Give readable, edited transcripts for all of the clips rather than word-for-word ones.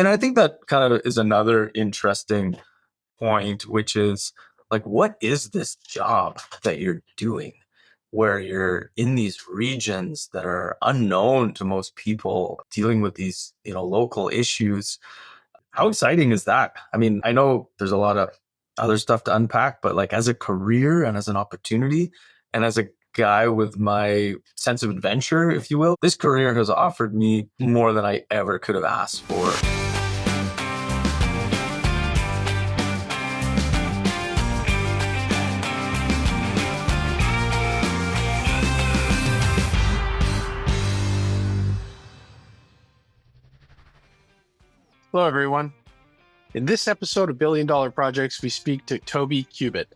And I think that kind of is another interesting point, which is like, what is this job that you're doing where you're in these regions that are unknown to most people, dealing with these, local issues? How exciting is that? I mean, I know there's a lot of other stuff to unpack, but like as a career and as an opportunity and as a guy with my sense of adventure, if you will, this career has offered me more than I ever could have asked for. Hello, everyone. In this episode of Billion Dollar Projects, we speak to Toby Cubitt.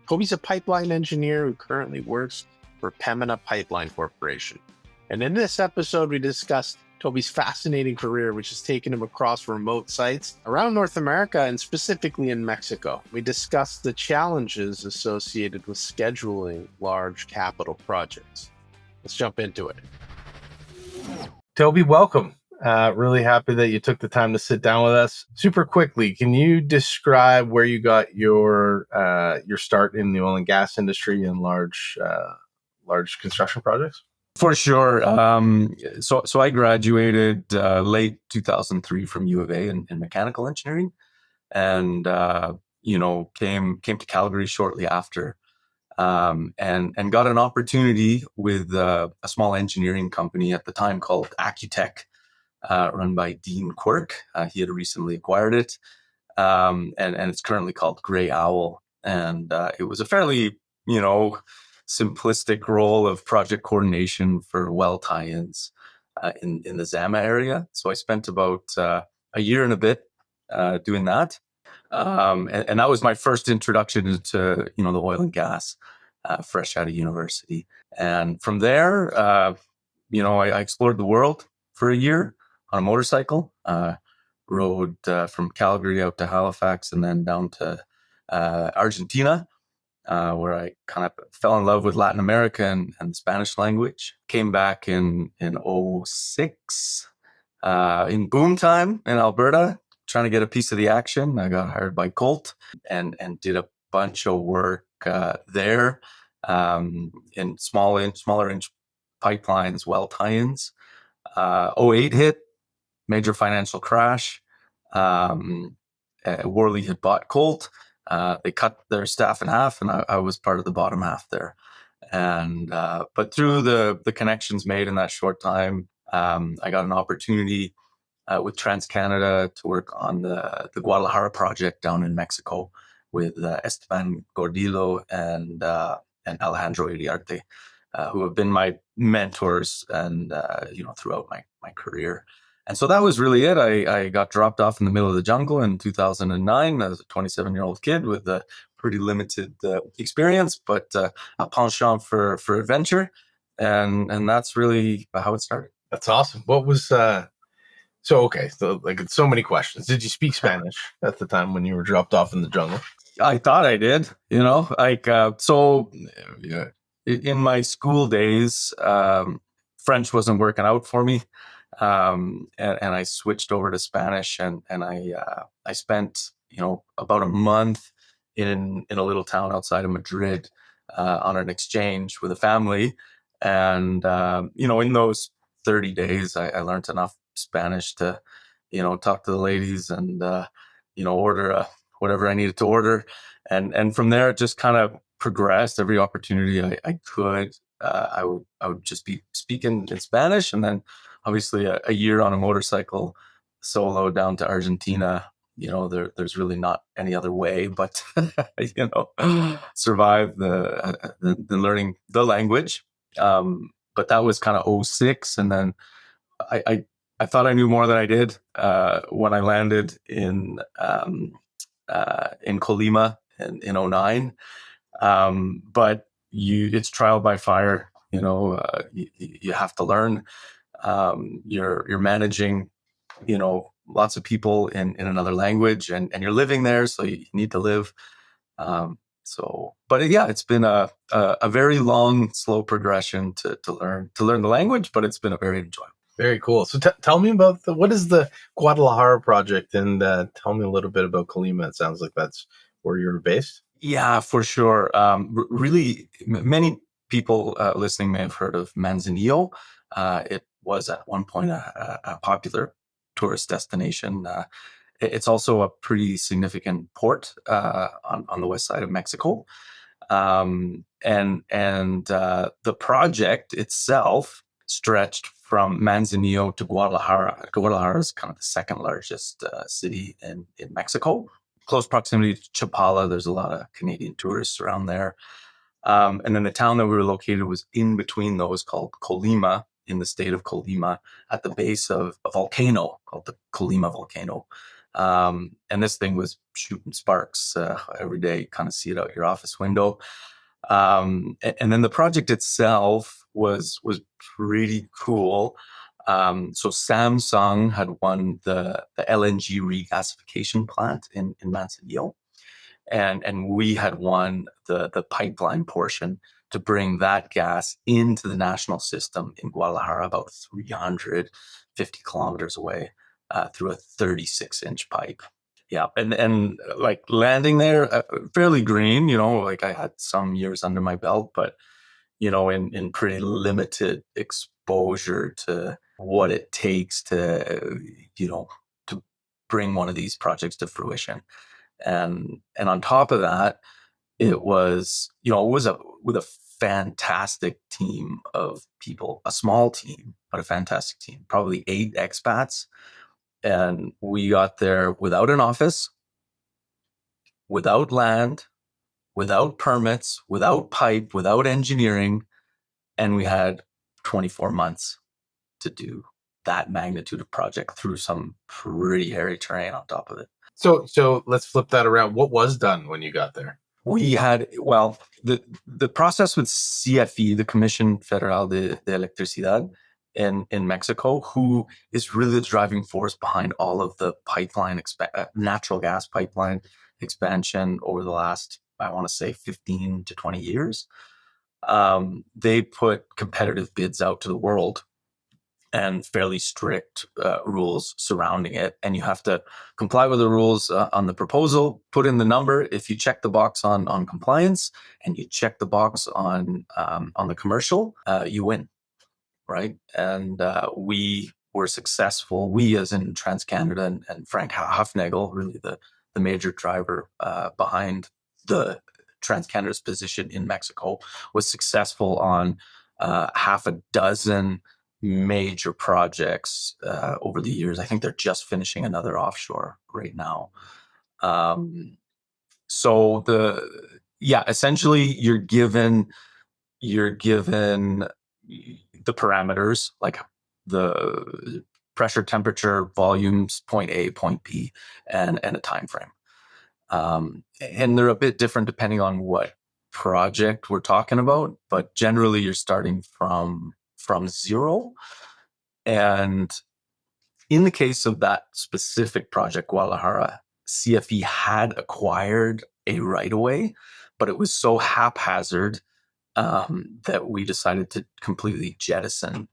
Toby's a pipeline engineer who currently works for Pemina Pipeline Corporation. And in this episode, we discussed Toby's fascinating career, which has taken him across remote sites around North America and specifically in Mexico. We discussed the challenges associated with scheduling large capital projects. Let's jump into it. Toby, welcome. Really happy that you took the time to sit down with us. Super quickly, can you describe where you got your start in the oil and gas industry and large construction projects? For sure. So I graduated late 2003 from U of A in mechanical engineering, and came to Calgary shortly after, and got an opportunity with a small engineering company at the time called Accutech, run by Dean Quirk. He had recently acquired it, and it's currently called Gray Owl. And it was a fairly, simplistic role of project coordination for well tie-ins in the Zama area. So I spent about a year and a bit doing that. And that was my first introduction into, the oil and gas, fresh out of university. And from there, I explored the world for a year on a motorcycle, rode from Calgary out to Halifax and then down to Argentina, where I kind of fell in love with Latin America and the Spanish language. Came back in 2006, in boom time in Alberta, trying to get a piece of the action. I got hired by Colt and did a bunch of work there, in smaller inch pipelines, well tie-ins. 2008 hit, major financial crash. Worley had bought Colt. They cut their staff in half, and I was part of the bottom half there. And but through the connections made in that short time, I got an opportunity with TransCanada to work on the Guadalajara project down in Mexico with Esteban Gordillo and Alejandro Iriarte, who have been my mentors and throughout my career. And so that was really it. I got dropped off in the middle of the jungle in 2009 as a 27-year-old kid with a pretty limited experience, but a penchant for adventure, and that's really how it started. That's awesome. What was so many questions. Did you speak Spanish at the time when you were dropped off in the jungle? I thought I did. In my school days, French wasn't working out for me. And I switched over to Spanish, and I spent, about a month in a little town outside of Madrid, on an exchange with a family. And, in those 30 days, I learned enough Spanish to, talk to the ladies and, order whatever I needed to order. And from there, it just kind of progressed. Every opportunity I could, I would just be speaking in Spanish. And then obviously a year on a motorcycle solo down to Argentina, there's really not any other way but, survive the learning the language. But that was kind of 2006. And then I thought I knew more than I did when I landed in Colima in 2009. But it's trial by fire. You have to learn. You're managing, lots of people in another language, and you're living there, so you need to live. It's been a very long, slow progression to learn the language, but it's been a very enjoyable. Very cool. So tell me about what is the Guadalajara project, and tell me a little bit about Colima. It sounds like that's where you're based. Yeah, for sure. Really, many people listening may have heard of Manzanillo. It was at one point a popular tourist destination. It's also a pretty significant port on the west side of Mexico. And the project itself stretched from Manzanillo to Guadalajara. Guadalajara is kind of the second largest city in Mexico. Close proximity to Chapala. There's a lot of Canadian tourists around there. And then the town that we were located was in between those, called Colima, in the state of Colima, at the base of a volcano called the Colima volcano. And this thing was shooting sparks every day. You kind of see it out your office window. And then the project itself was pretty cool. So Samsung had won the LNG regasification plant in Manzanillo, and we had won the pipeline portion to bring that gas into the national system in Guadalajara, about 350 kilometers away, through a 36-inch pipe. Yeah, and like landing there, fairly green, like I had some years under my belt, but in pretty limited exposure to what it takes to bring one of these projects to fruition. And on top of that, it was, with a fantastic team of people, a small team, but a fantastic team, probably 8 expats. And we got there without an office, without land, without permits, without pipe, without engineering. And we had 24 months to do that magnitude of project through some pretty hairy terrain on top of it. So let's flip that around. What was done when you got there? We had, well, the process with CFE, the Commission Federal de Electricidad in Mexico, who is really the driving force behind all of the natural gas pipeline expansion over the last, I want to say, 15 to 20 years. They put competitive bids out to the world and fairly strict rules surrounding it. And you have to comply with the rules on the proposal, put in the number. If you check the box on compliance and you check the box on the commercial, you win, right? And we were successful. We, as in TransCanada and Frank Huffnagel, really the major driver behind the TransCanada's position in Mexico, was successful on half a dozen major projects over the years. I think they're just finishing another offshore right now. So essentially you're given the parameters, like the pressure, temperature, volumes, point A, point B, and a time frame. And they're a bit different depending on what project we're talking about, but generally you're starting from zero. And in the case of that specific project, Guadalajara, CFE had acquired a right of way, but it was so haphazard that we decided to completely jettison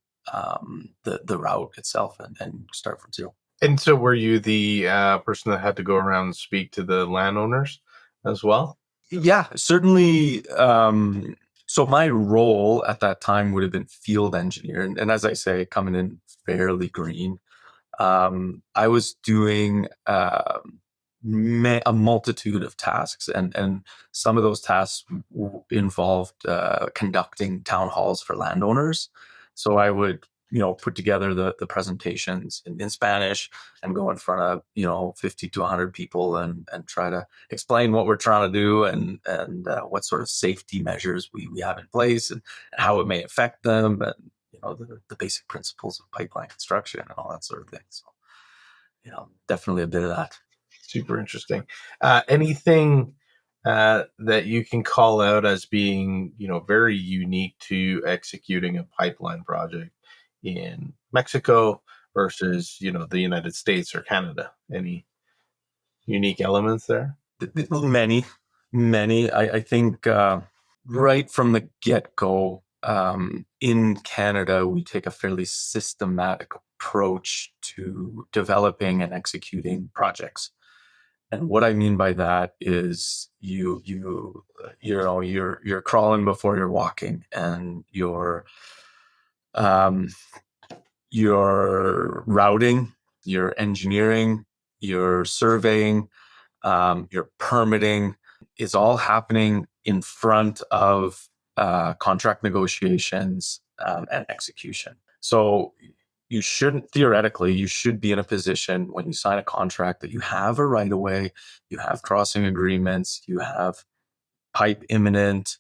the route itself and start from zero. And so were you the person that had to go around and speak to the landowners as well? Yeah, certainly. So my role at that time would have been field engineer, and as I say, coming in fairly green. I was doing a multitude of tasks, and some of those tasks involved conducting town halls for landowners. So I would, put together the presentations in Spanish and go in front of 50 to 100 people and try to explain what we're trying to do and what sort of safety measures we have in place and how it may affect them, and the basic principles of pipeline construction and all that sort of thing. So, definitely a bit of that. Super interesting. Anything that you can call out as being, very unique to executing a pipeline project in Mexico versus, the United States or Canada? Any unique elements there? Many. I think right from the get-go, in Canada, we take a fairly systematic approach to developing and executing projects. And what I mean by that is you're crawling before you're walking, and um, your routing, your engineering, your surveying, your permitting is all happening in front of contract negotiations and execution. So you shouldn't, theoretically, you should be in a position when you sign a contract that you have a right of way, you have crossing agreements, you have pipe imminent.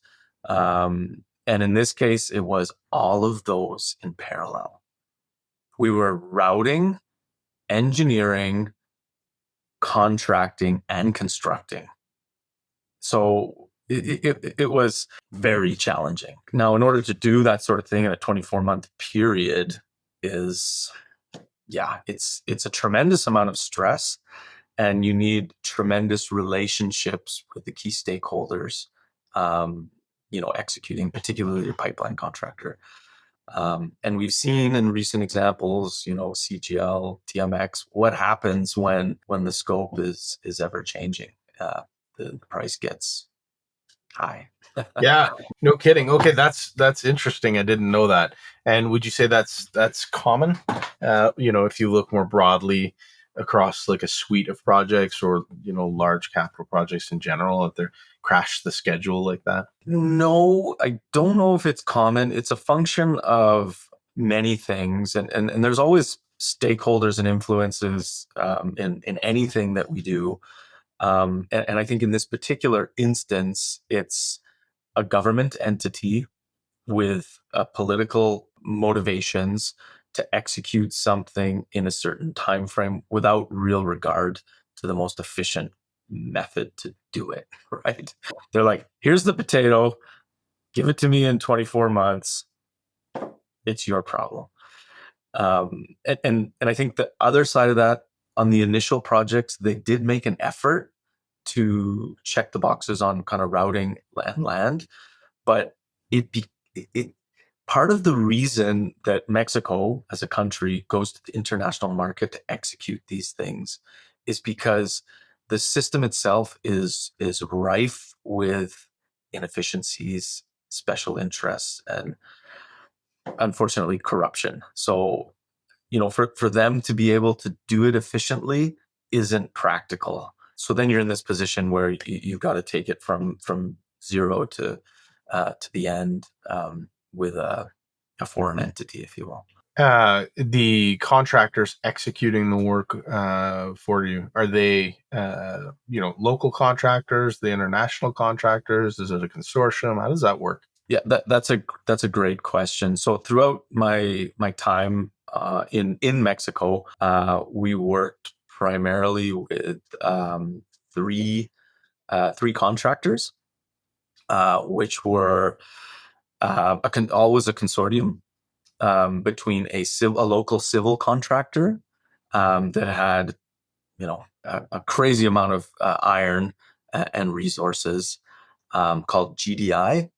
And in this case, it was all of those in parallel. We were routing, engineering, contracting, and constructing. So it was very challenging. Now, in order to do that sort of thing in a 24-month period is, it's a tremendous amount of stress, and you need tremendous relationships with the key stakeholders, executing, particularly your pipeline contractor. And we've seen in recent examples, CGL, TMX, what happens when the scope is ever changing. The price gets high. Yeah, no kidding. Okay, that's interesting. I didn't know that. And would you say that's common? If you look more broadly across like a suite of projects, or large capital projects in general, if they crash the schedule like that. No, I don't know if it's common. It's a function of many things, and there's always stakeholders and influences in anything that we do. And I think in this particular instance, it's a government entity with political motivations to execute something in a certain time frame without real regard to the most efficient method to do it, right? They're like, here's the potato, give it to me in 24 months. It's your problem. And I think the other side of that, on the initial projects, they did make an effort to check the boxes on kind of routing and land, but it part of the reason that Mexico as a country goes to the international market to execute these things is because the system itself is rife with inefficiencies, special interests, and unfortunately corruption. So, for them to be able to do it efficiently isn't practical. So then you're in this position where you've got to take it from zero to the end, with a foreign entity, if you will. The contractors executing the work for you, are they local contractors, the international contractors? Is it a consortium? How does that work? Yeah, that's a great question. So throughout my time in Mexico, we worked primarily with three contractors, which were always a consortium between a local civil contractor that had a crazy amount of iron and resources, called GDI,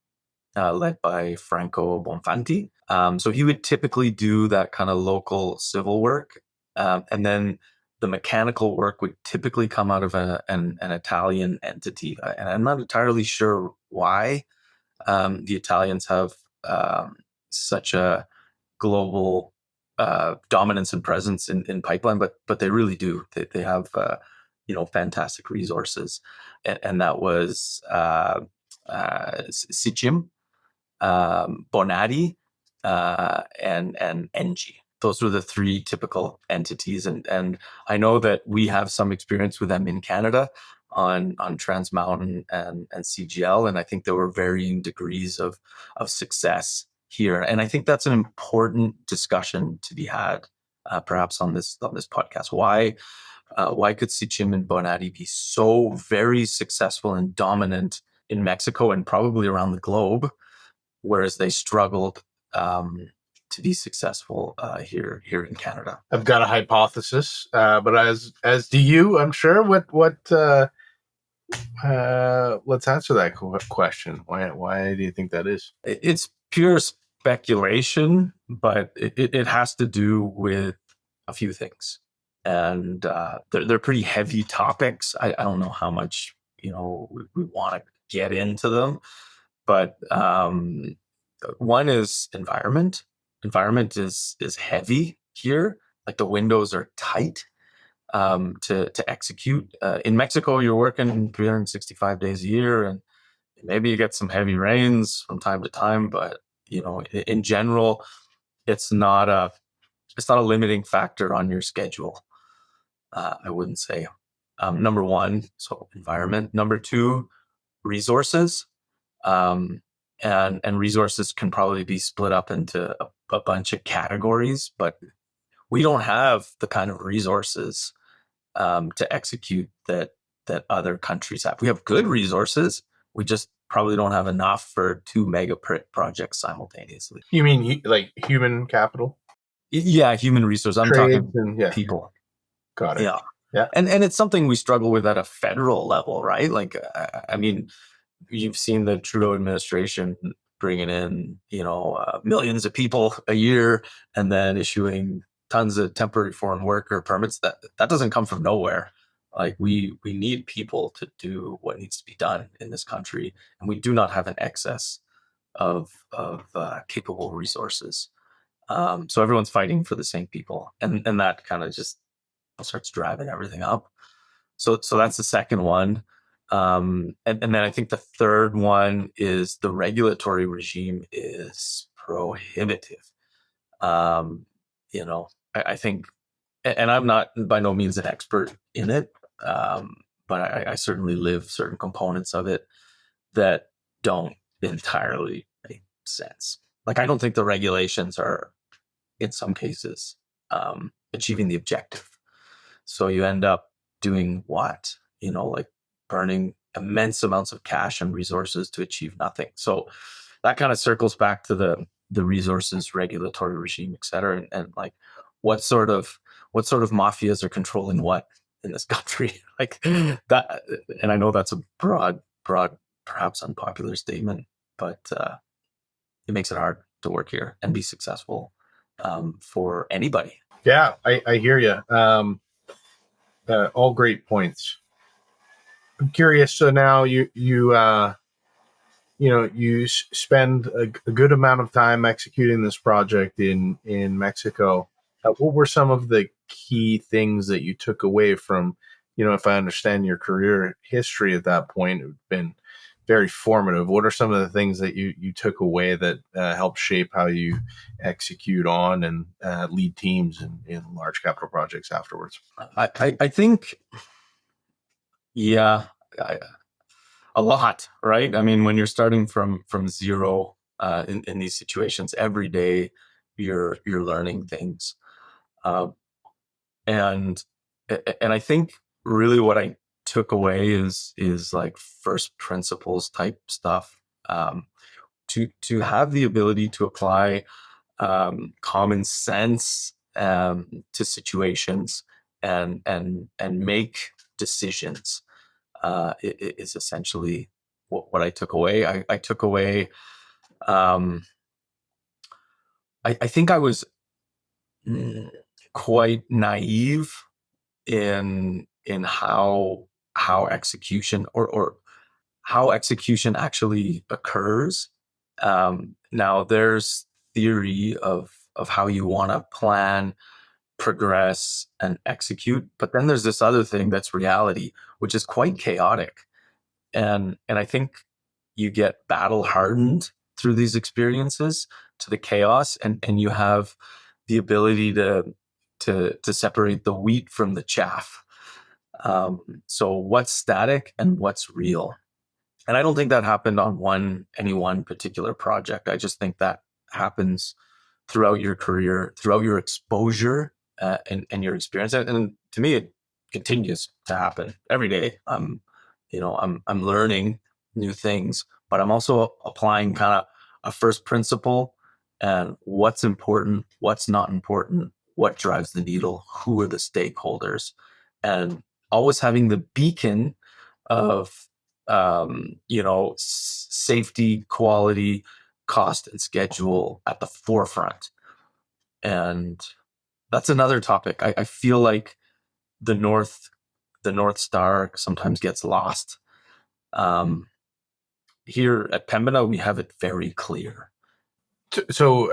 led by Franco Bonfanti. So he would typically do that kind of local civil work. And then the mechanical work would typically come out of an Italian entity. And I'm not entirely sure why the Italians have such a global dominance and presence in pipeline, but they really do. They have fantastic resources, and that was Sicim, Bonatti, and Engie. Those were the three typical entities, and I know that we have some experience with them in Canada on Trans Mountain and CGL, and I think there were varying degrees of success here, and I think that's an important discussion to be had, perhaps on this podcast. Why could Sicim and Bonatti be so very successful and dominant in Mexico and probably around the globe, whereas they struggled to be successful here in Canada? I've got a hypothesis, but as do you, I'm sure. Let's answer that question. Why do you think that is? It's pure speculation, but it has to do with a few things. And they're pretty heavy topics. I don't know how much, we want to get into them, but one is environment. Environment is heavy here. Like the windows are tight to execute. In Mexico, you're working 365 days a year, and maybe you get some heavy rains from time to time, but in general, it's not a limiting factor on your schedule. I wouldn't say. Number one, so environment. Number two, resources. Um, and resources can probably be split up into a bunch of categories, but we don't have the kind of resources to execute that other countries have. We have good resources. We just probably don't have enough for two mega projects simultaneously. You mean like human capital? Yeah, human resource. I'm Trades talking and people. got it. Yeah. Yeah. And it's something we struggle with at a federal level, right? Like, I mean, you've seen the Trudeau administration bringing in, millions of people a year and then issuing tons of temporary foreign worker permits. That doesn't come from nowhere. Like we need people to do what needs to be done in this country, and we do not have an excess of capable resources. So everyone's fighting for the same people, and that kind of just starts driving everything up. So that's the second one. And then I think the third one is the regulatory regime is prohibitive. Um, I think, and I'm not by no means an expert in it, but I certainly live certain components of it that don't entirely make sense. Like I don't think the regulations are, in some cases, achieving the objective. So you end up doing what? Like burning immense amounts of cash and resources to achieve nothing. So that kind of circles back to the resources regulatory regime, et cetera, and like what sort of mafias are controlling what in this country, like that. And I know that's a broad, perhaps unpopular statement, but it makes it hard to work here and be successful for anybody. Yeah, I hear you. All great points. I'm curious. So now you spend a good amount of time executing this project in Mexico. What were some of the key things that you took away from, if I understand your career history at that point, it's been very formative. What are some of the things that you took away that helped shape how you execute on and lead teams in large capital projects afterwards? I think, yeah, a lot, right? I mean, when you're starting from zero in these situations, every day you're learning things, uh, and and I think really what I took away is like first principles type stuff. To have the ability to apply common sense to situations and make decisions is essentially what I took away. I took away. Um, I think I was mm, quite naive in how execution or how execution actually occurs. Now, there's theory of how you want to plan, progress, and execute, but then there's this other thing that's reality, which is quite chaotic. And I think you get battle hardened through these experiences to the chaos, and you have the ability to separate the wheat from the chaff. So what's static and what's real? And I don't think that happened on any one particular project. I just think that happens throughout your career, throughout your exposure and your experience. And to me, it continues to happen every day. I'm learning new things, but I'm also applying kind of a first principle and what's important, what's not important, what drives the needle, who are the stakeholders, and always having the beacon of safety, quality, cost and schedule at the forefront. And that's another topic. I feel like the North Star sometimes gets lost. Here at Pembina, we have it very clear. So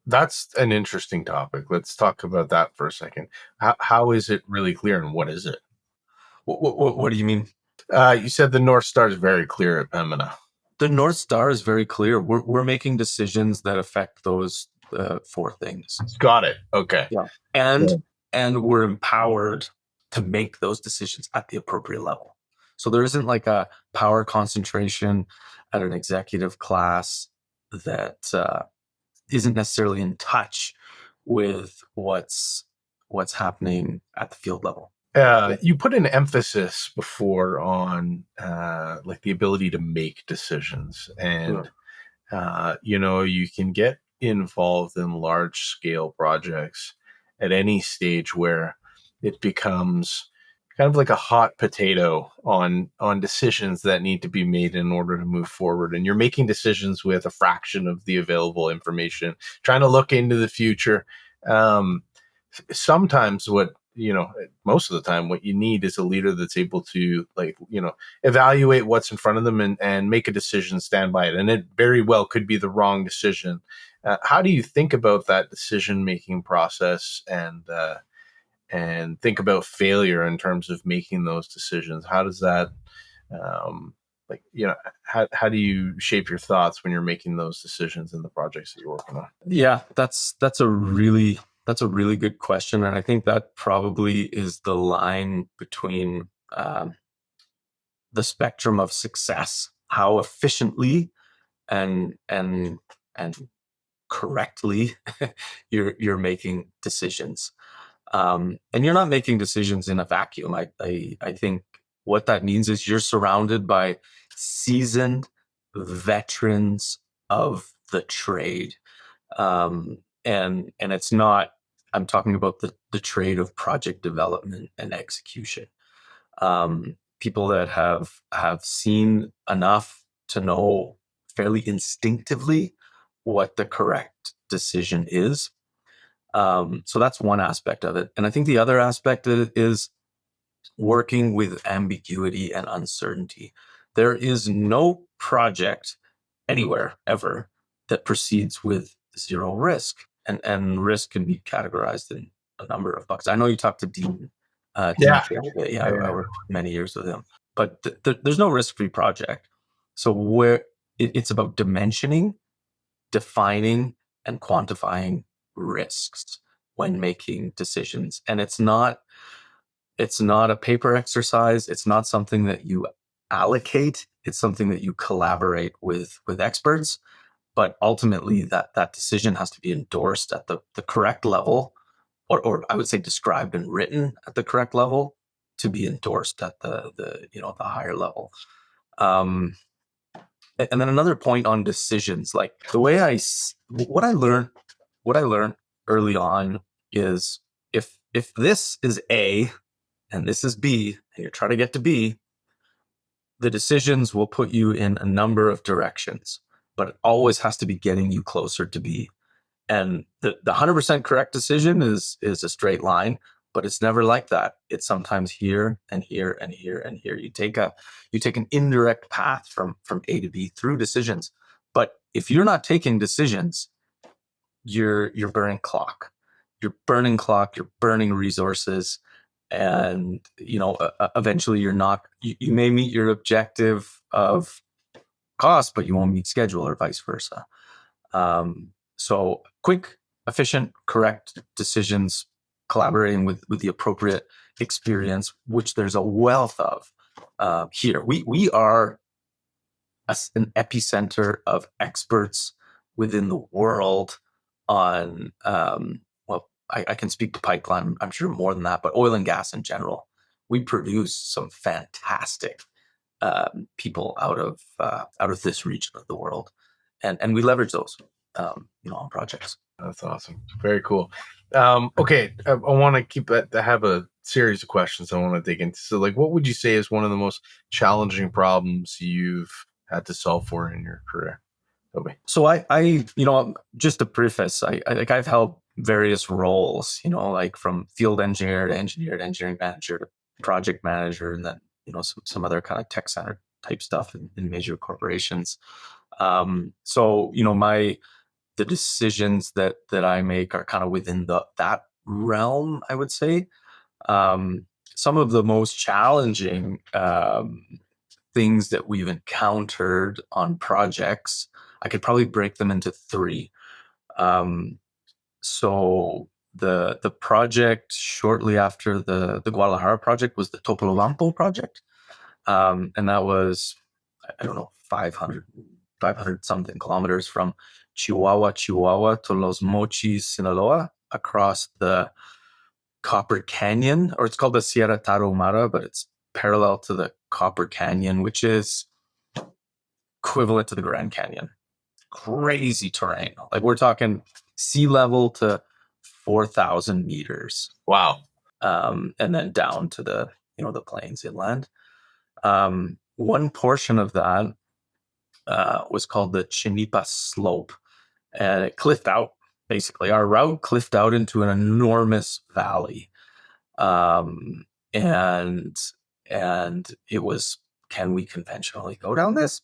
that's an interesting topic. Let's talk about that for a second. How is it really clear, and what is it? What do you mean? You said the North Star is very clear at Pembina. The North Star is very clear. We're making decisions that affect those four things. Got it. Okay. Yeah. And we're empowered to make those decisions at the appropriate level. So there isn't like a power concentration at an executive class that isn't necessarily in touch with what's happening at the field level. You put an emphasis before on like the ability to make decisions, and you can get involved in large scale projects at any stage where it becomes kind of like a hot potato on decisions that need to be made in order to move forward, and you're making decisions with a fraction of the available information, trying to look into the future. Sometimes most of the time what you need is a leader that's able to evaluate what's in front of them and make a decision, stand by it, and it very well could be the wrong decision. How do you think about that decision making process, and think about failure in terms of making those decisions? How does that how do you shape your thoughts when you're making those decisions in the projects that you're working on? Yeah, that's a really good question, and I think that probably is the line between the spectrum of success, how efficiently and correctly you're making decisions. And you're not making decisions in a vacuum. I think what that means is you're surrounded by seasoned veterans of the trade. And it's not, I'm talking about the trade of project development and execution. People that have seen enough to know fairly instinctively what the correct decision is. So that's one aspect of it. And I think the other aspect of it is working with ambiguity and uncertainty. There is no project anywhere ever that proceeds with zero risk. And risk can be categorized in a number of buckets. I know you talked to Dean. I worked many years with him. But there's no risk-free project. So where it's about dimensioning, defining, and quantifying risks when making decisions. And it's not a paper exercise. It's not something that you allocate. It's something that you collaborate with experts. But ultimately, that decision has to be endorsed at the correct level, or I would say described and written at the correct level to be endorsed at the higher level. And then another point on decisions, like the way what I learned early on is if this is A and this is B and you're trying to get to B, the decisions will put you in a number of directions, but it always has to be getting you closer to B. And the 100% correct decision is a straight line, but it's never like that. It's sometimes here and here and here and here. You take an indirect path from A to B through decisions. But if you're not taking decisions, you're burning clock. You're burning resources, and eventually you may meet your objective of cost, but you won't meet schedule, or vice versa. So quick, efficient, correct decisions, collaborating with the appropriate experience, which there's a wealth of here. We are an epicenter of experts within the world on, I can speak to pipeline, I'm sure more than that, but oil and gas in general. We produce some fantastic people out of this region of the world, and we leverage those on projects. That's awesome. Very cool. Okay, I want to keep that. I have a series of questions I want to dig into. So, what would you say is one of the most challenging problems you've had to solve for in your career? Toby? So just to preface, I've held various roles, like from field engineer to engineering manager to project manager, and then, some other kind of tech center type stuff in major corporations. So, the decisions that I make are kind of within that realm, I would say. Some of the most challenging things that we've encountered on projects, I could probably break them into three. So the project shortly after the Guadalajara project was the Topolobampo project, and that was, I don't know, 500 something kilometers from Chihuahua to Los Mochis, Sinaloa, across the Copper Canyon, or it's called the Sierra Tarahumara, but it's parallel to the Copper Canyon, which is equivalent to the Grand Canyon. Crazy terrain. Like, we're talking sea level to 4,000 meters. Wow. And then down to the plains inland. One portion of that was called the Chinipa Slope, and it cliffed out. Basically, our route cliffed out into an enormous valley. And it was, can we conventionally go down this?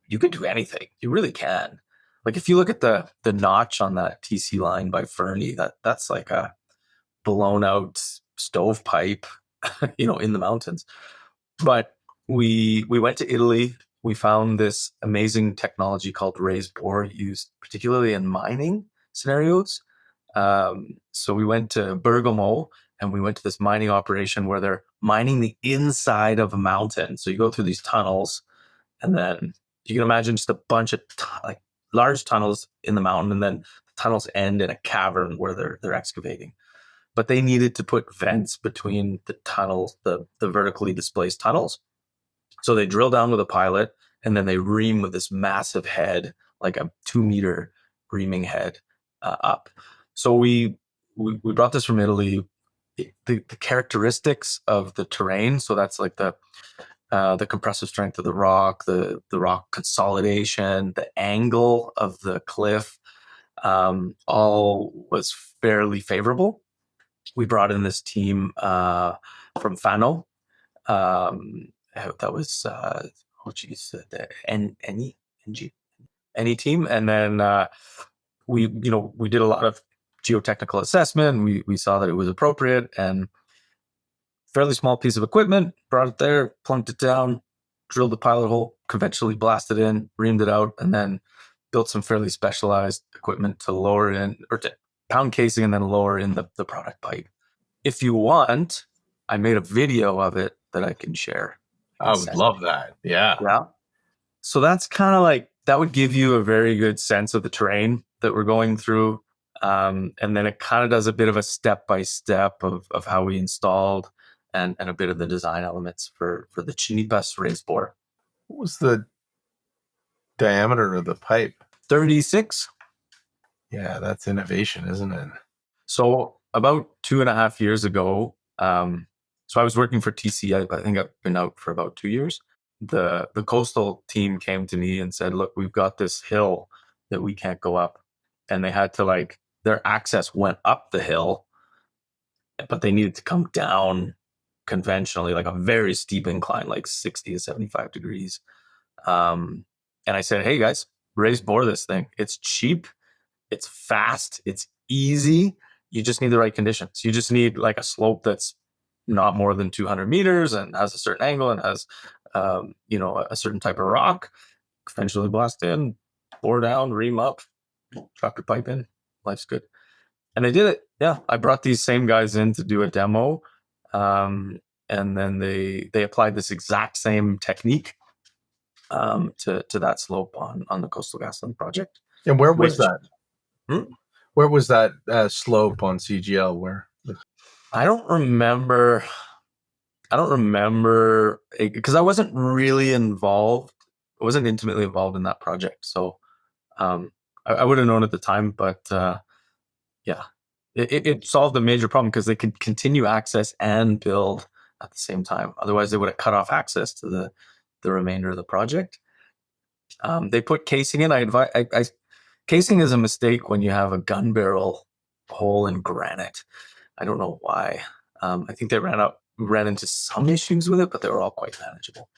You can do anything. You really can. Like, if you look at the notch on that TC line by Fernie, that's like a blown out stovepipe, in the mountains. But we went to Italy. We found this amazing technology called raised bore, used particularly in mining scenarios. So we went to Bergamo, and we went to this mining operation where they're mining the inside of a mountain. So you go through these tunnels, and then you can imagine just a bunch of large tunnels in the mountain, and then the tunnels end in a cavern where they're excavating. But they needed to put vents between the tunnels, the vertically displaced tunnels. So they drill down with a pilot, and then they ream with this massive head, like a 2-meter reaming head up. So we brought this from Italy. The characteristics of the terrain, so that's like the compressive strength of the rock, the rock consolidation, the angle of the cliff, all was fairly favorable. We brought in this team from Fano. That was the NE team, and then we did a lot of geotechnical assessment. We saw that it was appropriate, and fairly small piece of equipment, brought it there, plunked it down, drilled the pilot hole, conventionally blasted in, reamed it out, and then built some fairly specialized equipment to lower in, or to pound casing and then lower in the product pipe. If you want, I made a video of it that I can share. I would love that. Yeah. Yeah. So that's kind of like, that would give you a very good sense of the terrain that we're going through. And then it kind of does a bit of a step-by-step of how we installed and a bit of the design elements for the Chinipas raised bore. What was the diameter of the pipe? 36. Yeah, that's innovation, isn't it? So about 2.5 years ago, so I was working for TC. I think I've been out for about 2 years. The coastal team came to me and said, look, we've got this hill that we can't go up. And they had to, their access went up the hill, but they needed to come down conventionally, like a very steep incline, like 60 to 75 degrees. And I said, hey guys, raise bore this thing. It's cheap, it's fast, it's easy. You just need the right conditions. You just need like a slope that's not more than 200 meters and has a certain angle and has, a certain type of rock. Conventionally blast in, bore down, ream up, drop your pipe in. Life's good. And they did it. Yeah, I brought these same guys in to do a demo. And then they applied this exact same technique to that slope on the Coastal GasLink project. And where was that? Where was that slope on CGL? Where? I don't remember because I wasn't really involved. I wasn't intimately involved in that project. So I would have known at the time, but yeah, it solved a major problem because they could continue access and build at the same time. Otherwise, they would have cut off access to the remainder of the project. They put casing in. Casing is a mistake when you have a gun barrel hole in granite. I don't know why. I think they ran into some issues with it, but they were all quite manageable.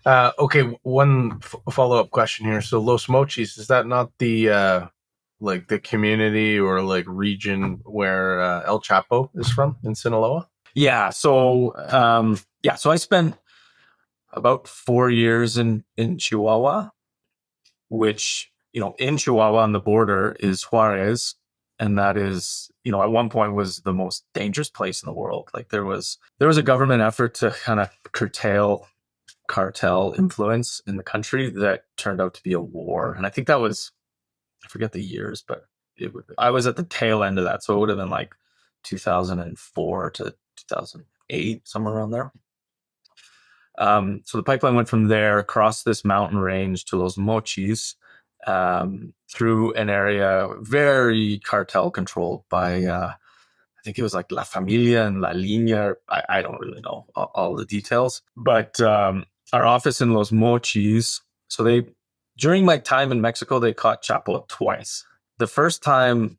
Okay, one follow-up question here. So Los Mochis, is that not the like the community or like region where El Chapo is from in Sinaloa? Yeah. So so I spent about 4 years in Chihuahua, which, in Chihuahua on the border is Juarez. And that is, at one point was the most dangerous place in the world. Like there was a government effort to kind of curtail cartel influence in the country that turned out to be a war. And I think that was, I forget the years, but I was at the tail end of that. So it would have been like 2004 to 2008, somewhere around there. So the pipeline went from there across this mountain range to Los Mochis, through an area very cartel controlled by, I think it was like La Familia and La Línea. I don't really know all the details, but our office in Los Mochis. So during my time in Mexico, they caught Chapo twice. The first time,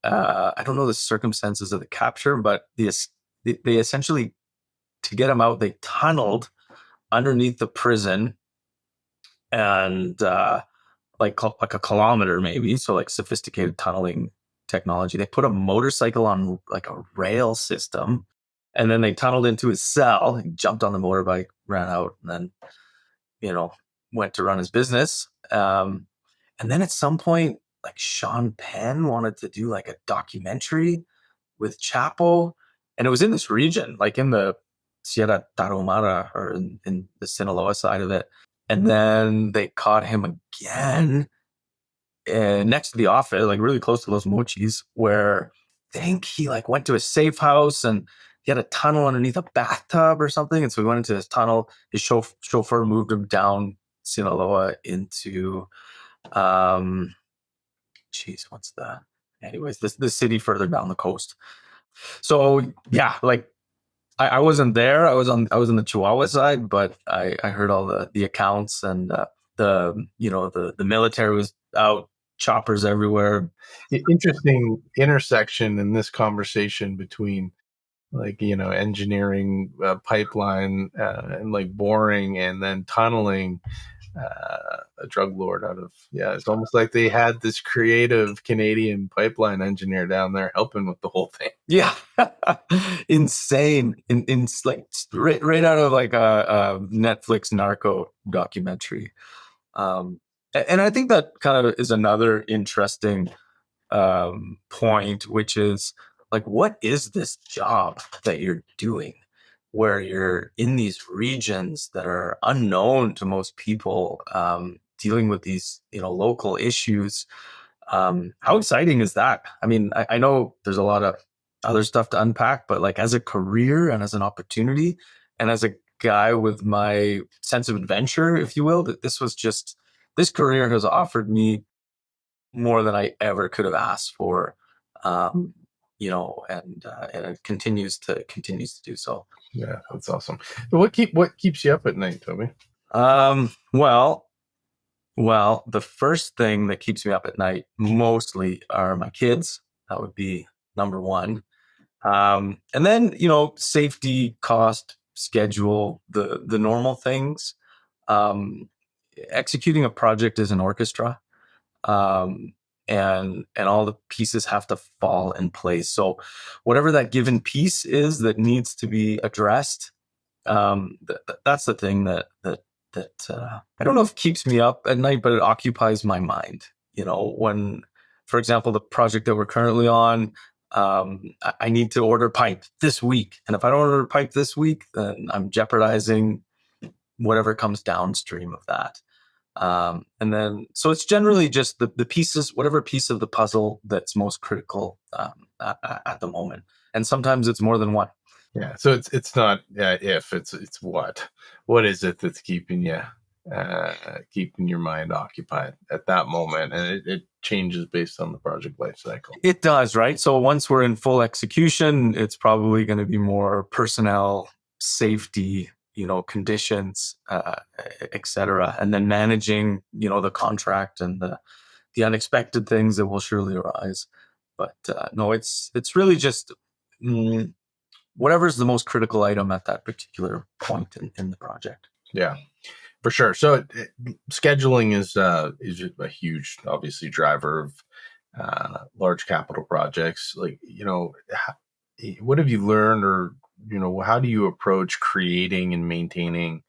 I don't know the circumstances of the capture, but they essentially, to get him out, they tunneled underneath the prison, and like a kilometer maybe, so like sophisticated tunneling technology. They put a motorcycle on like a rail system, and then they tunneled into his cell. He jumped on the motorbike, ran out, and then went to run his business. And then at some point, like Sean Penn wanted to do like a documentary with Chapo, and it was in this region, like in the Sierra Tarahumara, or in the Sinaloa side of it. And then they caught him again, next to the office, like really close to Los Mochis, where I think he like went to a safe house and he had a tunnel underneath a bathtub or something. And so he went into his tunnel. His chauffeur moved him down Sinaloa into, what's the, anyways, the city further down the coast. So yeah, like I wasn't there. I was on the Chihuahua side, but I heard all the accounts, and the military was out, choppers everywhere. Interesting intersection in this conversation between like engineering, pipeline, and like boring, and then tunneling. A drug lord out of it's almost like they had this creative Canadian pipeline engineer down there helping with the whole thing. Yeah. Insane. In like right out of like a Netflix narco documentary. And I think that kind of is another interesting point, which is like, what is this job that you're doing, where you're in these regions that are unknown to most people, dealing with these local issues? How exciting is that? I mean, I know there's a lot of other stuff to unpack, but like as a career and as an opportunity, and as a guy with my sense of adventure, if you will, that this career has offered me more than I ever could have asked for, and it continues to do so. Yeah, that's awesome. What keeps you up at night, Toby? Well, the first thing that keeps me up at night mostly are my kids. That would be number one. And then, safety, cost, schedule, the normal things. Executing a project is an orchestra. And all the pieces have to fall in place. So whatever that given piece is that needs to be addressed, that's the thing that I don't know if keeps me up at night, but it occupies my mind. When, for example, the project that we're currently on, I need to order pipe this week. And if I don't order pipe this week, then I'm jeopardizing whatever comes downstream of that. And then, so it's generally just the pieces, whatever piece of the puzzle that's most critical at the moment. And sometimes it's more than one. Yeah. So it's not if, it's what is it that's keeping your mind occupied at that moment, and it changes based on the project life cycle. It does, right? So once we're in full execution, it's probably going to be more personnel, safety, conditions, etc., and then managing, the contract and the unexpected things that will surely arise. But no, it's really just whatever's the most critical item at that particular point in the project. Yeah, for sure. So scheduling is a huge, obviously, driver of large capital projects. Like, what have you learned, or how do you approach creating and maintaining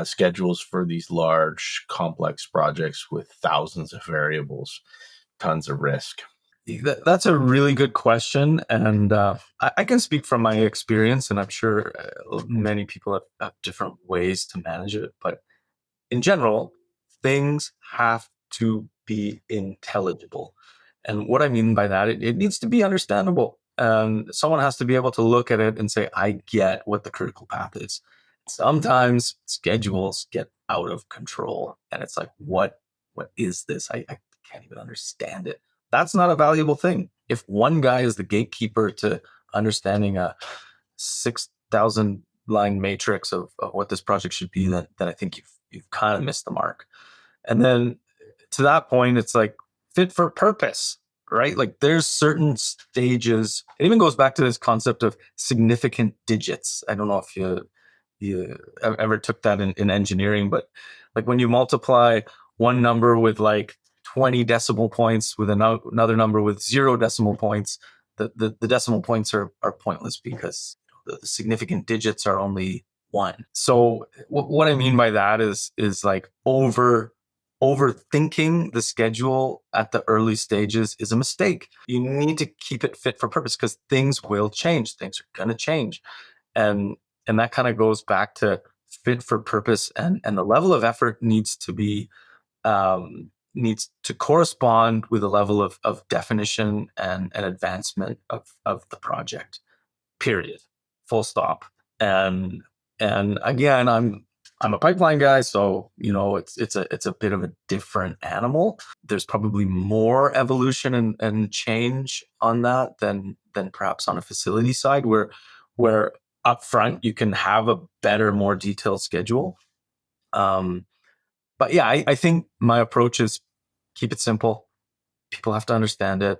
schedules for these large, complex projects with thousands of variables, tons of risk? That's a really good question, and I can speak from my experience, and I'm sure many people have different ways to manage it. But in general, things have to be intelligible. And what I mean by that, it needs to be understandable. And someone has to be able to look at it and say, I get what the critical path is. Sometimes schedules get out of control. And it's like, what is this? I can't even understand it. That's not a valuable thing. If one guy is the gatekeeper to understanding a 6,000 line matrix of what this project should be, then I think you've kind of missed the mark. And then to that point, it's like fit for purpose, right? Like there's certain stages. It even goes back to this concept of significant digits. I don't know if you ever took that in engineering, but like when you multiply one number with like 20 decimal points with another number with 0 decimal points, the decimal points are pointless because the significant digits are only 1. So what I mean by that is like overthinking the schedule at the early stages is a mistake. You need to keep it fit for purpose because things will change. Things are going to change. And that kind of goes back to fit for purpose, and the level of effort needs to correspond with the level of definition and advancement of the project, period, full stop. And again, I'm a pipeline guy, so it's a bit of a different animal. There's probably more evolution and change on that than perhaps on a facility side, where upfront you can have a better, more detailed schedule. But yeah, I think my approach is keep it simple. People have to understand it.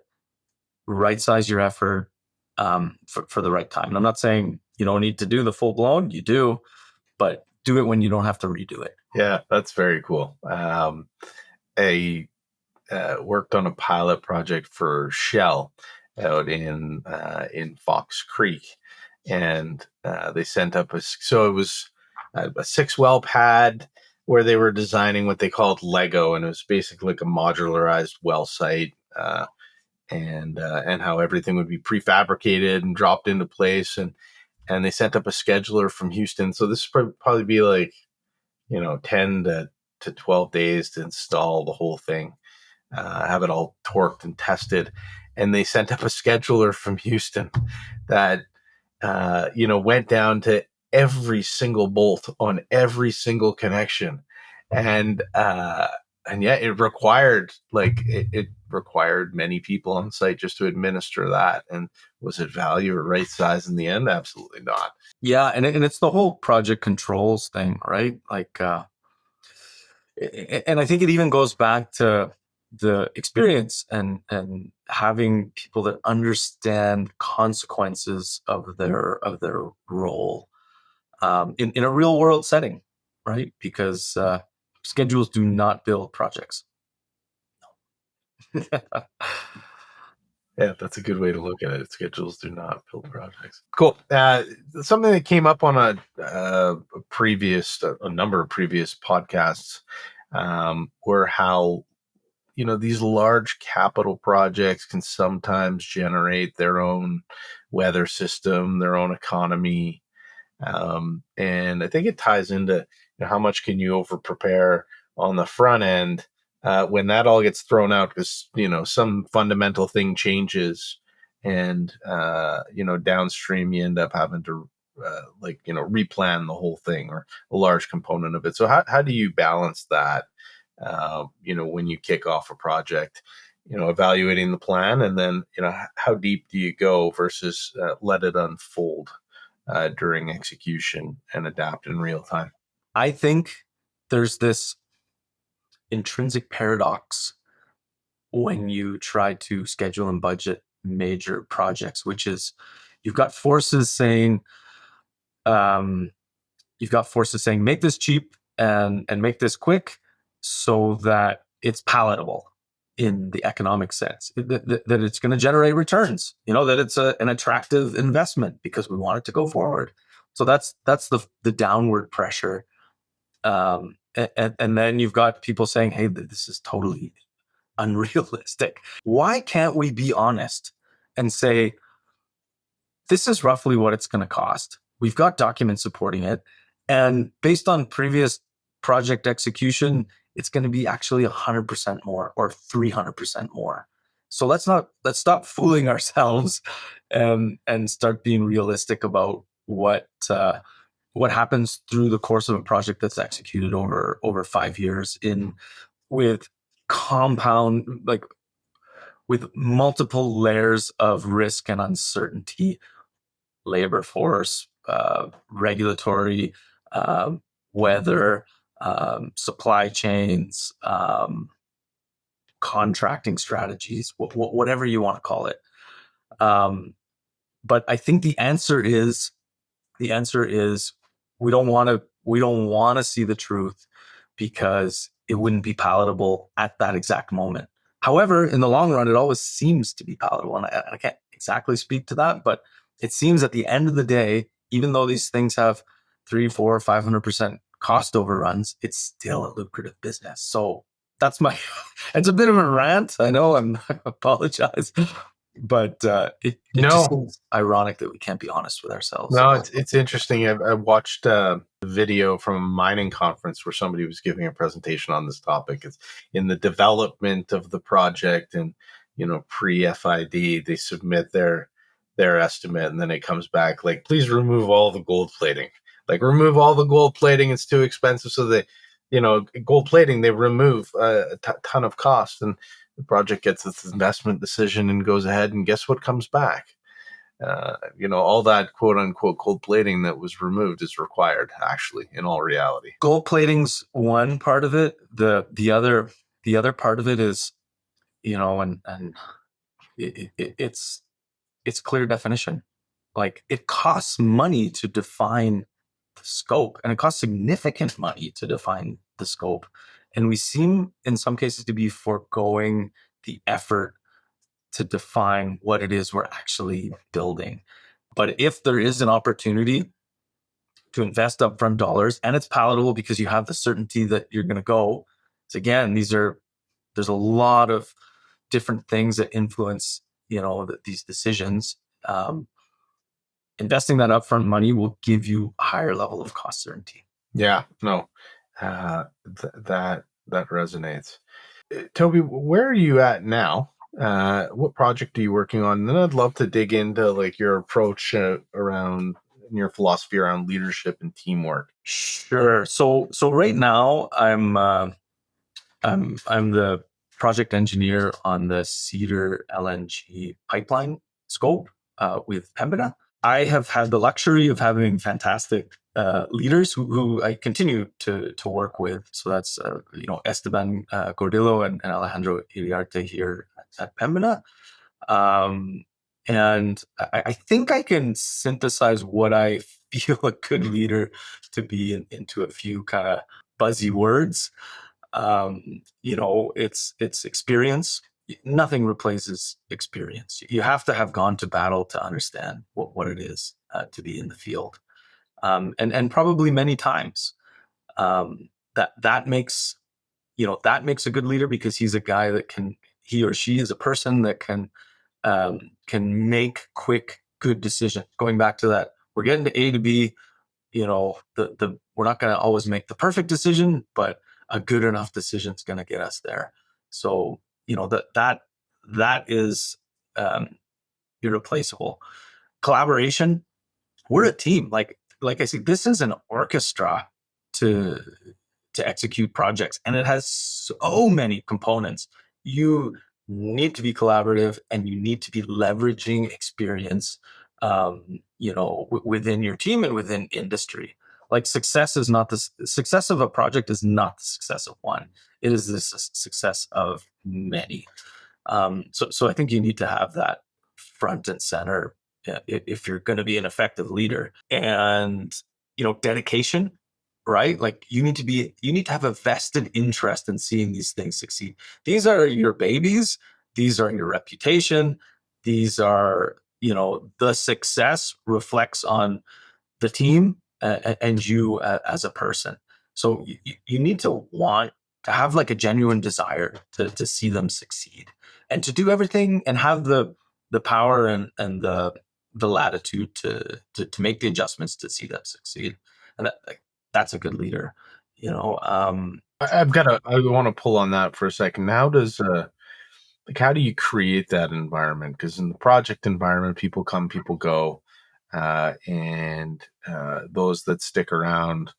Right size your effort for the right time. And I'm not saying you don't need to do the full blown. You do, but do it when you don't have to redo it. Yeah, that's very cool. I worked on a pilot project for Shell out in Fox Creek, and they sent up so it was a 6-well pad where they were designing what they called Lego, and it was basically like a modularized well site, and how everything would be prefabricated and dropped into place, and they sent up a scheduler from Houston. So this would probably be like 10 to 12 days to install the whole thing, have it all torqued and tested. And they sent up a scheduler from Houston that, went down to every single bolt on every single connection. And yeah, it required many people on site just to administer that. And was it value or right size in the end? Absolutely not. Yeah, and it's the whole project controls thing, right? Like, and I think it even goes back to the experience and having people that understand consequences of their role in a real world setting, right? Because schedules do not build projects. Yeah, that's a good way to look at it. Schedules do not build projects. Cool. Something that came up on a number of previous podcasts were how these large capital projects can sometimes generate their own weather system, their own economy, and I think it ties into how much can you over prepare on the front end when that all gets thrown out because some fundamental thing changes, and downstream you end up having to replan the whole thing or a large component of it. So how do you balance that? When you kick off a project, evaluating the plan, and then how deep do you go versus let it unfold during execution and adapt in real time? I think there's this intrinsic paradox when you try to schedule and budget major projects, which is you've got forces saying, um, make this cheap and make this quick so that it's palatable in the economic sense, that it's going to generate returns, that it's an attractive investment because we want it to go forward. So that's the downward pressure. And then you've got people saying, hey, this is totally unrealistic. Why can't we be honest and say, this is roughly what it's going to cost? We've got documents supporting it. And based on previous project execution, it's going to be actually 100% more or 300% more. So let's stop fooling ourselves and start being realistic about what happens through the course of a project that's executed over 5 years with with multiple layers of risk and uncertainty, labor force, regulatory, weather, supply chains, contracting strategies, whatever you want to call it. But I think the answer is we don't want to see the truth because it wouldn't be palatable at that exact moment. However, in the long run, it always seems to be palatable, and I can't exactly speak to that, but it seems at the end of the day, even though these things have 300, 400, 500% cost overruns, it's still a lucrative business. So that's it's a bit of a rant. I know, I apologize, but it just seems ironic that we can't be honest with ourselves. No, it's interesting. I watched a video from a mining conference where somebody was giving a presentation on this topic. It's in the development of the project, and pre-FID, they submit their estimate, and then it comes back like, please remove all the gold plating. Like, remove all the gold plating; it's too expensive. So gold plating, they remove a ton of cost, and the project gets its investment decision and goes ahead, and guess what comes back? All that quote unquote gold plating that was removed is required, actually, in all reality. Gold plating's one part of it. The other part of it is, and it's clear definition. Like, it costs money to define the scope, and it costs significant money to define the scope. And we seem in some cases to be foregoing the effort to define what it is we're actually building. But if there is an opportunity to invest upfront dollars and it's palatable because you have the certainty that you're going to go, so again, there's a lot of different things that influence, these decisions. Investing that upfront money will give you a higher level of cost certainty. Yeah, no, that resonates. Toby, where are you at now? What project are you working on? And then I'd love to dig into like your approach around your philosophy around leadership and teamwork. Sure. So right now I'm the project engineer on the Cedar LNG pipeline scope with Pemina. I have had the luxury of having fantastic leaders who I continue to work with. So that's Esteban Gordillo and Alejandro Iriarte here at Pemina. And I think I can synthesize what I feel a good leader to be into a few kind of buzzy words. It's experience. Nothing replaces experience. You have to have gone to battle to understand what it is to be in the field, and probably many times. That makes a good leader, because he's a guy that he or she is a person that can make quick, good decisions. Going back to that, we're getting to A to B. We're not going to always make the perfect decision, but a good enough decision is going to get us there. So that is irreplaceable. Collaboration. We're a team. Like I said, this is an orchestra to execute projects, and it has so many components. You need to be collaborative, and you need to be leveraging experience. within your team and within industry. Like success of a project is not the success of one. It is the success of many. So I think you need to have that front and center if you're going to be an effective leader. And dedication, right? Like you need to have a vested interest in seeing these things succeed. These are your babies. These are your reputation. These are, the success reflects on the team and you as a person. So you need to want to have like a genuine desire to see them succeed and to do everything and have the power and the latitude to make the adjustments to see them succeed. And that's a good leader, I want to pull on that for a second. How do you create that environment? Because in the project environment, people come, people go, and those that stick around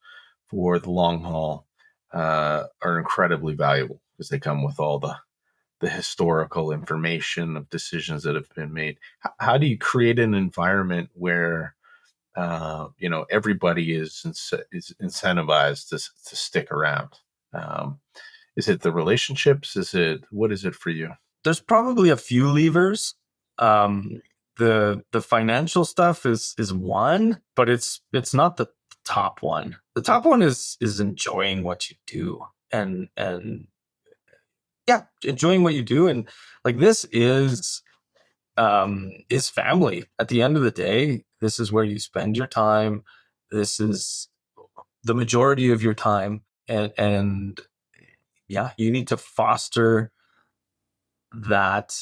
for the long haul are incredibly valuable because they come with all the historical information of decisions that have been made. How do you create an environment where everybody is incentivized to stick around? Is it the relationships? What is it for you? There's probably a few levers. The financial stuff is one, but it's not the top one. The top one is enjoying what you do and yeah, enjoying what you do. And like this is family. At the end of the day, this is where you spend your time. This is the majority of your time. And yeah, you need to foster that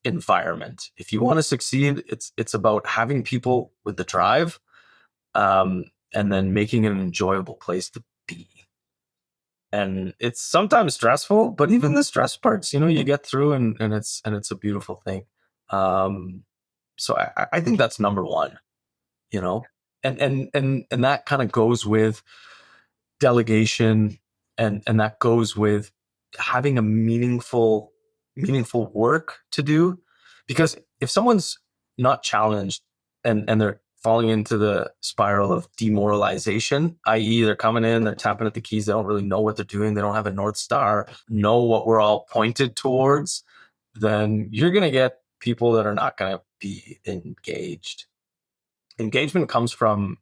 environment. If you want to succeed, it's about having people with the drive, and then making it an enjoyable place to be. And it's sometimes stressful, but even the stress parts, you get through, and it's a beautiful thing. So I think that's number one, and that kind of goes with delegation, and that goes with having a meaningful work to do. Because if someone's not challenged and they're falling into the spiral of demoralization, i.e. they're coming in, they're tapping at the keys, they don't really know what they're doing, they don't have a North Star, know what we're all pointed towards, then you're going to get people that are not going to be engaged. Engagement comes from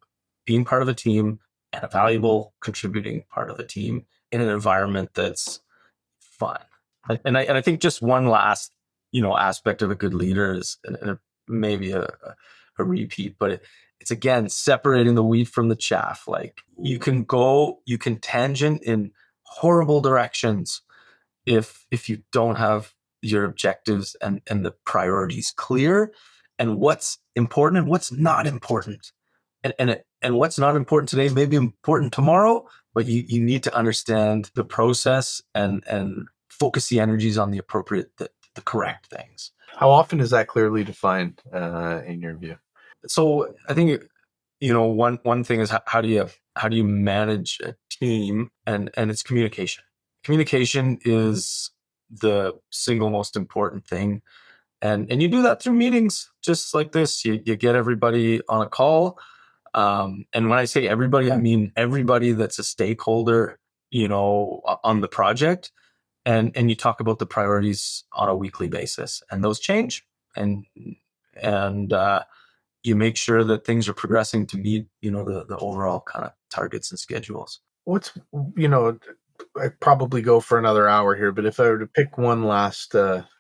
being part of a team and a valuable contributing part of the team in an environment that's fun. And I think just one last, aspect of a good leader is, and maybe a repeat, but it's again, separating the wheat from the chaff. Like you can tangent in horrible directions if you don't have your objectives and the priorities clear, and what's important and what's not important. And what's not important today may be important tomorrow, but you need to understand the process and focus the energies on the appropriate, the correct things. How often is that clearly defined in your view? So I think, one thing is how do you manage a team, and it's communication. Communication is the single most important thing. And you do that through meetings just like this. You get everybody on a call. And when I say everybody, I mean everybody that's a stakeholder, on the project. And you talk about the priorities on a weekly basis, and those change. And you make sure that things are progressing to meet, the overall kind of targets and schedules. I probably go for another hour here, but if I were to pick one last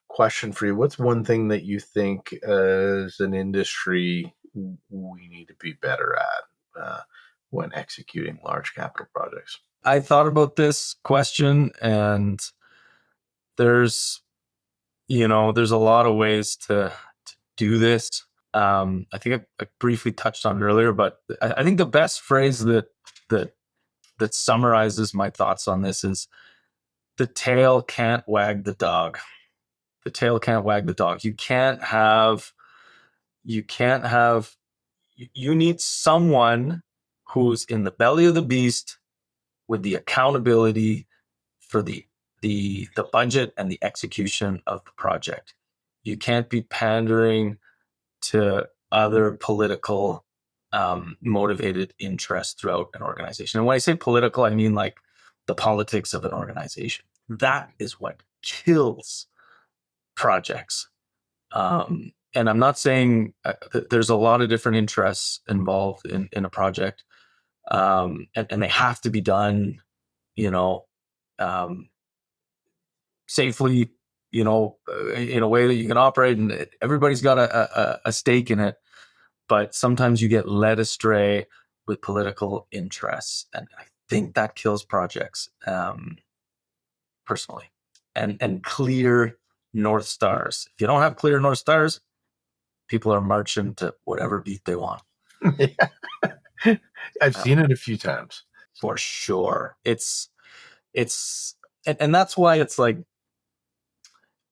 question for you, what's one thing that you think as an industry we need to be better at when executing large capital projects? I thought about this question, and there's a lot of ways to do this. I think I briefly touched on it earlier, but I think the best phrase that summarizes my thoughts on this is, the tail can't wag the dog. The tail can't wag the dog. You need someone who's in the belly of the beast with the accountability for the budget and the execution of the project. You can't be pandering to other political motivated interest throughout an organization. And when I say political, I mean like the politics of an organization. That is what kills projects. And I'm not saying there's a lot of different interests involved in a project, and they have to be done, you know, safely, you know, in a way that you can operate, and everybody's got a stake in it. But sometimes you get led astray with political interests, and I think that kills projects, personally. And clear North Stars. If you don't have clear North Stars, people are marching to whatever beat they want. Yeah. I've seen it a few times. For sure. And that's why it's like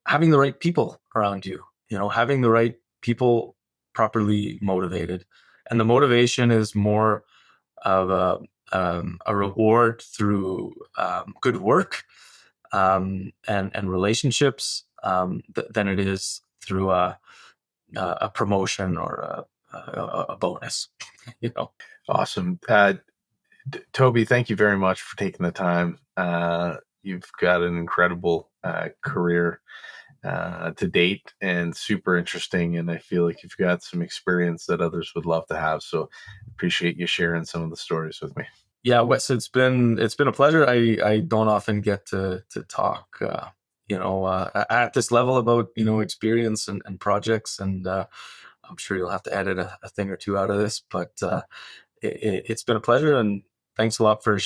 having the right people around you, you know, having the right people properly motivated. And the motivation is more of a reward through good work, and relationships, than it is through a promotion or a bonus. You know. Awesome. Toby, thank you very much for taking the time. You've got an incredible career to date, and super interesting. And I feel like you've got some experience that others would love to have. So appreciate you sharing some of the stories with me. Yeah, Wes, it's been a pleasure. I don't often get to talk, at this level about, you know, experience and projects, and I'm sure you'll have to edit a thing or two out of this, but it's been a pleasure, and thanks a lot for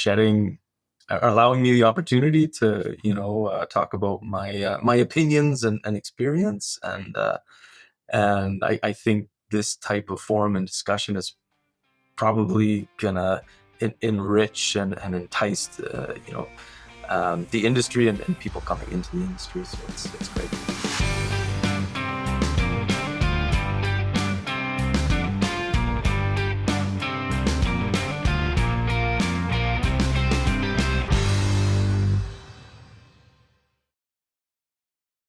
allowing me the opportunity to, you know, talk about my opinions and experience, and I think this type of forum and discussion is probably gonna enrich and entice the industry and people coming into the industry. So it's great.